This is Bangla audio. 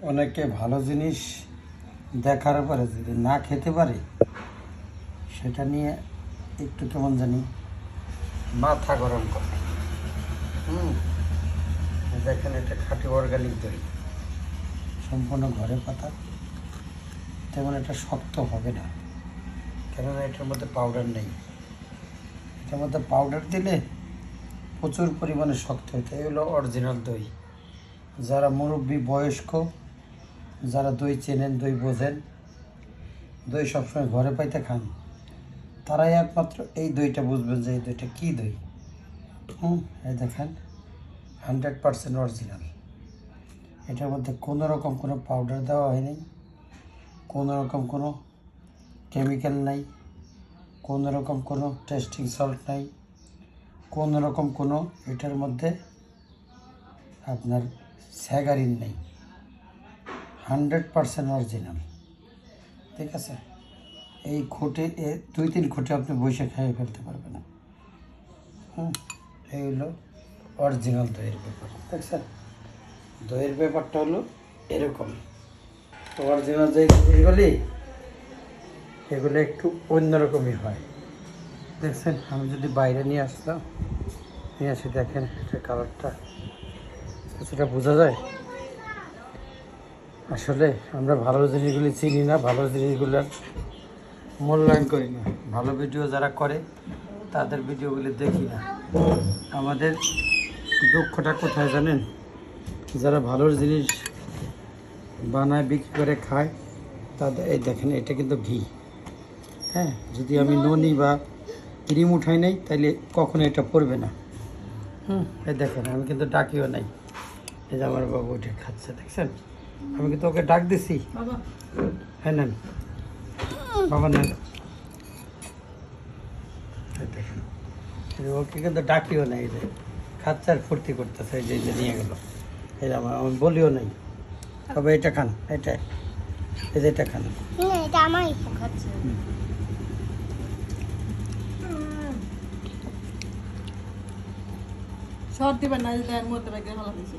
অনেকে ভালো জিনিস দেখার পরে যদি না খেতে পারে সেটা নিয়ে একটু কেমন জানি মাথা গরম করে। দেখেন এটা খাঁটি অর্গানিক দই, সম্পূর্ণ ঘরে পাতা, তেমন এটা শক্ত হবে না, কেননা এটার মধ্যে পাউডার নেই। এটার মধ্যে পাউডার দিলে প্রচুর পরিমাণে শক্ত হইতে। এই হলো অরিজিনাল দই। যারা মুরব্বী বয়স্ক, যারা দই চেনেন, দই বোঝেন, দই সবসময় ঘরে পাইতে খান, তারাই একমাত্র এই দইটা বুঝবেন যে এই দইটা কী দই। এই দেখেন 100% অরিজিনাল। এটার মধ্যে কোনো রকম কোনো পাউডার দেওয়া হয়নি, কোনো রকম কোনো কেমিক্যাল নাই, কোনো রকম কোনো টেস্টিং সল্ট নাই, কোনো রকম কোনো এটার মধ্যে আপনার স্যাগারিন নেই। 100% অরিজিনাল। ঠিক আছে, এই খুঁটে 2-3 খুঁটে আপনি বসে খেয়ে ফেলতে পারবেন। এই হলো অরিজিনাল দইয়ের ব্যাপার। দেখছেন, দইয়ের ব্যাপারটা হলো এরকম। অরিজিনাল যে এগুলো একটু অন্যরকমই হয়। দেখছেন, আমি যদি বাইরে নিয়ে আসলাম, নিয়ে আসি, দেখেন এটা কালারটা, সেটা বোঝা যায়। আসলে আমরা ভালো জিনিসগুলি চিনি না, ভালো জিনিসগুলোর মূল্যায়ন করি না। ভালো ভিডিও যারা করে তাদের ভিডিওগুলি দেখি না। আমাদের দুঃখটা কোথায় জানেন? যারা ভালো জিনিস বানায় বিক্রি করে খায় তাদের, এই দেখেন এটা কিন্তু ঘি। হ্যাঁ, যদি আমি ননি বা ক্রিম উঠাই নাই তাহলে কখনো এটা পড়বে না। এই দেখেন আমি কিন্তু ডাকিও নাই। এই যে আমার বাবু উঠে খাচ্ছে, দেখছেন? আমি কিন্তু ওকে ডাক দিছি। হ্যাঁ নেন বাবা, নেন। দেখেন ওকে কিন্তু ডাকিও নাই, এই যে খাচ্ছে আর ফুর্তি করতেছে। এই যে নিয়ে গেল, এই যে আমি বলিও নাই, তবে এটা খান, এটা এই যে এটা খান। এটা আমারই খাচ্ছে। সর্দি বানাই দেওয়ার মধ্যে ভালো হয়েছে।